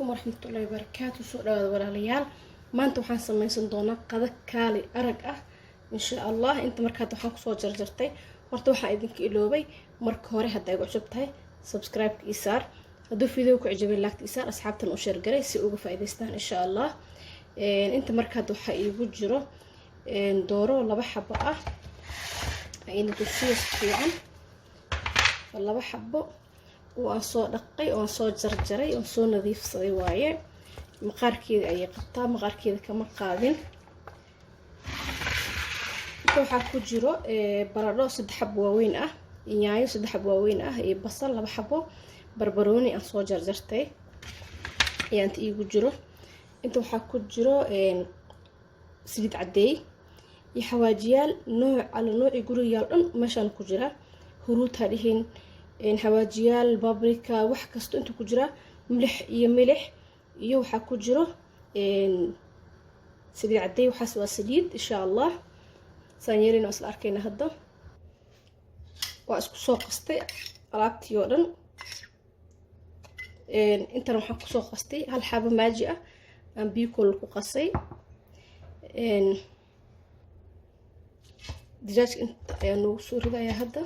عليكم ورحمة الله وبركاته. سو dhawaad walaalayaal maanta waxaan sameeysan doonaa qada kaali arag ah insha Allah. inta markaad waxaan ku soo jarjartay horta waxaan idinka iloobay marka hore hadda igu cusub tahay subscribe ki isaar haduu video ku cajabay like isaar asxaabtan u share garay si uga faa'iideystaan insha Allah. inta markaad waxa igu jiro dooro laba xabo ah ayna ku sii fiican laba xabo waan soo dhaqay oo soo jarjaray oo soo nadiifsaday waaye maqaarkeeda ay qabtaa maqaarkeeda kama qaadin. waxa ku jiro baradho 3 xabo waaweyn ah yaanyo 3 xabo waaweyn ah iyo basal 2 xabo barbarooni aan soo jarjartay ayaan iigu jiro. inta waxa ku jiro saliid cadeey iyo xawaajiyaal nooc guriga dhan meeshan ku jira huruud hadihin حواجيال بابريكا wax kasto inta ku jira milix iyo waxa ku jiro saliid cadeey waxaas waa saliid insha Allah saanyirina isla arkayna hadda waa isku soo qastay alaabtii oo dhan. inta waxaan ku soo qastay hal xabo maaji ah aan biyo kul ku qasay dijaaj inta ayaan ugu soo ridayaa hadda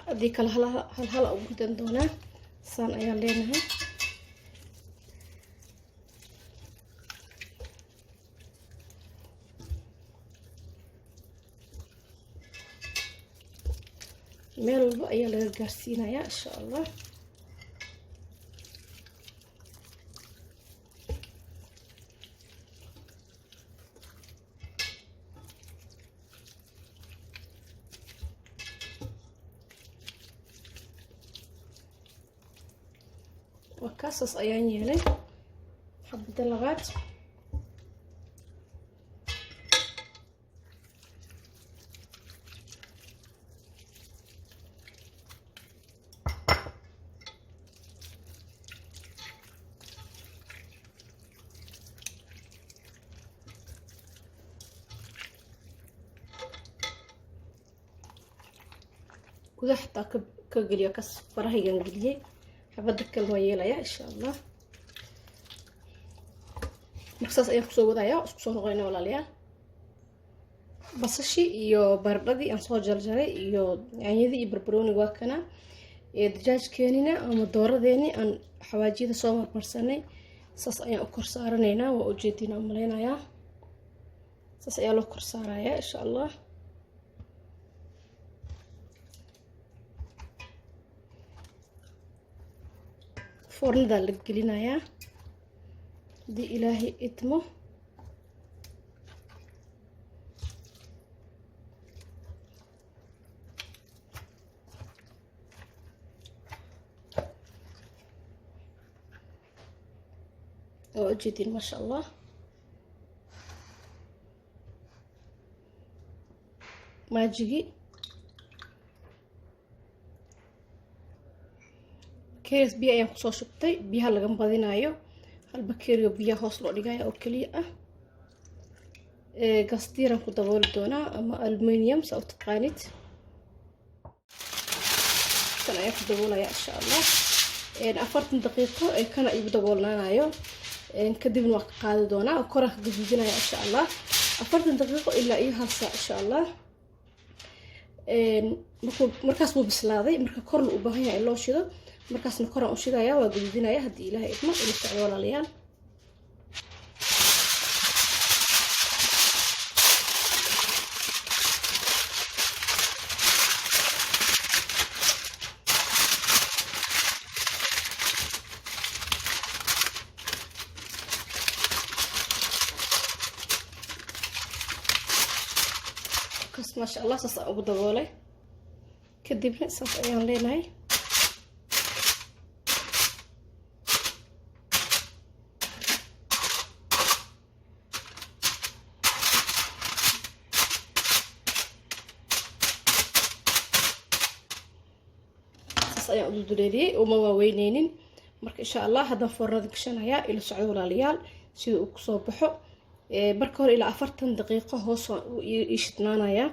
hadii kala hal ugu ridan doonaa saan ayaan leenahay. meel walba ayaa laga gaarsiinayaa insha Allah. وكاسس ayaan yeelay xabada labaad gudaha ka galiyo kas farahigan galiyay حبدك كلمة يلا إن شاء الله. مخصص أيام كسوة ضايع كسوة غينا ولا ليا بس الشيء يو بردي أن صار جرجري يو يعني ذي بربروني واكنا دجاج كانينا أم الدورة ذيني أن حواجي ذا صومر مرسني صص أيام أكر صارنينا وأجيتنا ملينا يا صص أيام أكر صاريا إن شاء الله. فرن ذا اللي قلنا يا دي إلهي إتمه وأجدين ما شاء الله. ما جيجي كيس بيا ayaan ku soo shubtay biyaha laga badinayo hal bakeeriyo biyo hoos loo dhigayo oo kaliya ah gastiran ku dabooli doona ama aluminium soo taqaanid tan ayaan ku daboolaya insha Allah 40 daqiiqo ay kana igu daboolnaanayo kadibna waan ka qaadi doonaa oo koranka gudbinaya insha Allah 40 daqiiqo ilaa iyo hal saac insha Allah. markaas wuu bislaaday marka kor loo baahan yahay loo shido markaasna koran u shidaya waa gudbinaya hadii Ilaahay idmo ila socdo walaalayaal. kas ma sha Allah saas ugu daboolay kadibna saas ayaan leenahay. ayaan u duleeliyay oo ma waaweyneenin marka insha Allah hadan fornada gashanaya ila socdo walaalayaal sida uu ku soo baxo marka hore ila 40 daqiiqo hoos u ishidnaanaya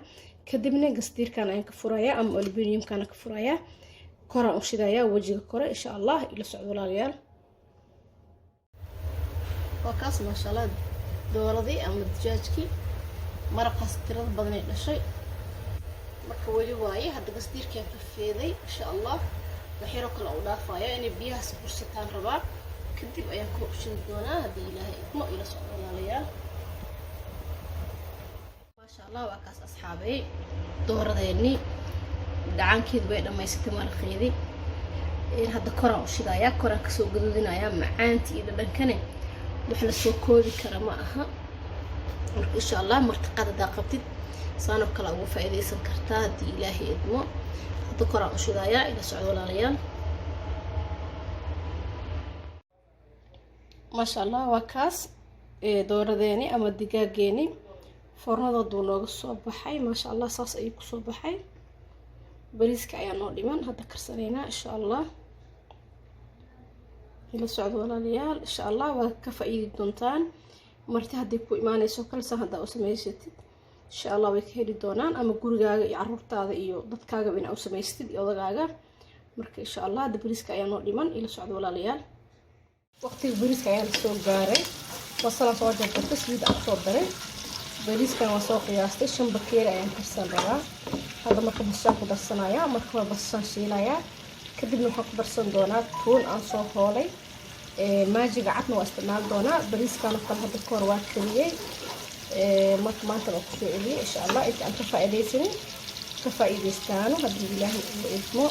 kadibna gastiirkan ayaan ka furaya ama aluminium kana ka furaya koraan u shidayaa wajiga kore insha allah ila socdo walaalayaal waa kaas maasha allah dooradii ama dijaajkii maraqaas tirada badan ay dhashay marka weli waaye hadda gasdiirkaan ka feeday insha allah waxyaro kale u dhaafaya inay biyahaas bursataan rabaa kadib ayaan ku shidi doonaa haddii ilaahay idmo ila socdo walaalayaal maasha allah waa kaas asxaabay dooradeennii dhacaankeedu way dhammaysatay maraqeedii hadda koraan u shidayaa koraan kasoo gaduudinayaa macaantii iyo dhadhankane wax la soo koobi kara ma aha marka insha allah martiqada hadaa qabtid saanoo kale ugu faa'iidaysan kartaa haddii ilaahay idmo hadda koraan u shidayaa ila socdo walaalayaal maasha allah waa kaas dooradeeni ama digaageeni foornadooduu nooga soo baxay maasha allah saas ayuu kusoo baxay bariiska ayaa noo dhiman hadda karsanaynaa insha allah ila socdo walaalayaal insha allah waa ka faa'iidi doontaan marti hadday ku imaanayso kale saan haddaa u samaysatid insha allah way ka heli doonaan ama gurigaaga iyo caruurtaada iyo dadkaaga inaa u samaysatid iyo odagaaga marka insha allah hadda bariiska ayaa noo dhiman ila socdo walaalayaal waqtiga bariiska ayaa la soo gaaray basalaan soo jarjartay saliid aan kusoo daray bariiskan waa soo qiyaastay 5 bakeeri ayaan karsan rabaa hadda marka basashaan ku darsanayaa marka waa basashaan shiilayaa kadibna waxaan ku darsan doonaa tuun aan soo hoolay maajiga cadna waa isticmaali doonaa bariiskan oo kale hadda kahor waa kariyey marka maanta waa kusoo celiyey insha allah inta aan ka faa'iidaysanin ka faa'iidaystaano haddii ilaahay uu idmo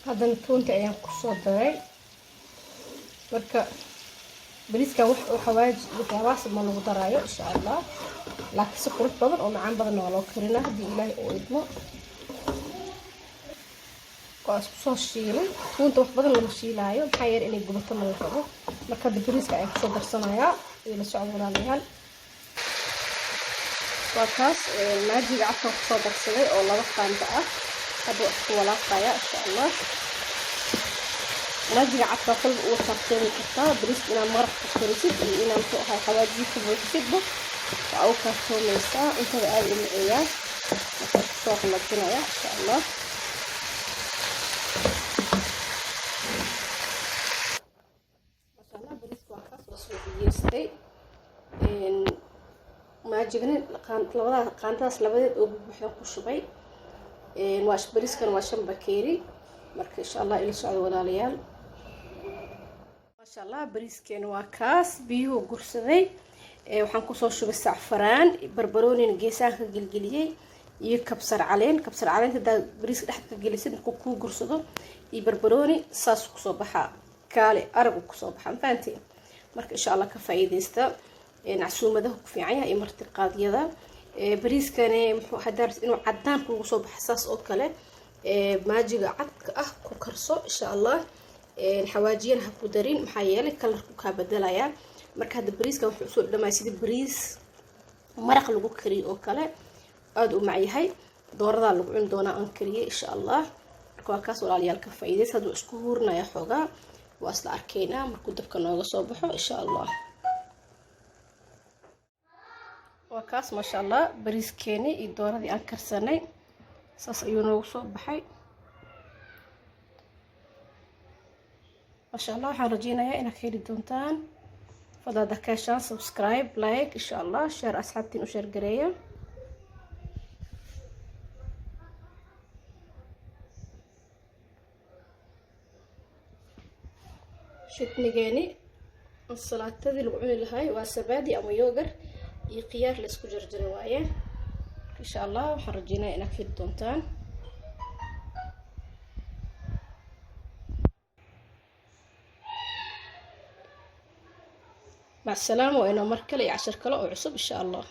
haddana tuunta ayaan kusoo daray marka bariiskan wax oo xawaaji waxyaabahaas ma lagu daraayo insha allah laakiin si qurux badan oo macaan badan waa loo karinaa haddii ilaahay uu idmo waa isku soo shiilay tuunta wax badan lama shiilaayo maxaa yeelay inay gubato ma la rabo marka hadda bariiska ayaan kusoo darsanayaa ila socdo walaalayaal waa kaas maajiga cadkaan kusoo darsaday oo 2 qaando ah hadda waa isku walaaqayaa insha allah maajiga cadka qalbi uu tartiib kartaa bariis inaan maraq ku karisid iyo inaan ku xawaaji ku buuxisidba waa uu ka soomaysaa inta aad u leeyahay marka soo qalabinaya insha allah mashallah bariis waa kaas oo soo diyaarstay maajigana labada qaandaas labadeed oo buuxda ku shubay waa bariiskan waa 5 bakeeri marka insha allah ila socdo walaalayaal masha allah bariiskeena waa kaas biyuhu gursaday waxaan ku soo shubay saafraan barbarooni geesaha ka gilgiliyay iyo kabsar caleenta bariiska dhexda ka gelisid ku gursado iyo barbarooni saas ku soo baxa kaale arag ku soo baxa faantii marka insha allah ka faa'iideysta casuumadaha ku fiican yahay martiqaadyada bariiskana muxuu hadaar inuu cadaan kugu soo baxo saas oo kale maajiga cadka ah ku karso insha allah xawaajiyana ha ku darin maxaa yeelay kalarku ka bedelayaa marka hadda bariiska wuxuu soo dhamaa sidii bariis maraq lagu kariyo oo kale aad u macyahay doorada lagu cun doona aan kariyo insha allah marka waa kaas walaalayaal ka faa'iideysa haduu isku hurnaya xogaa waa isla arkeynaa markuu dabka nooga soo baxo insha allah waa kaas ma sha allah bariiskeeni iyo dooradii aan karsanay saas ayuu noogu soo baxay ma sha allah waxaan rajeynayaa inaad ka heli doontaan fadada kaashaan subscribe like insha allah share asxaabtiin u share gareeya shitnigeeni salaatadii lagu cuni lahaay waa sabaadi ama yogurt iyo qiyaar la isku jarjaray waaye insha allah waxaan rajeynayaa inaad ka heli doontaan مع السلامة وإنا مركلة 10 كلا وعصب إن شاء الله.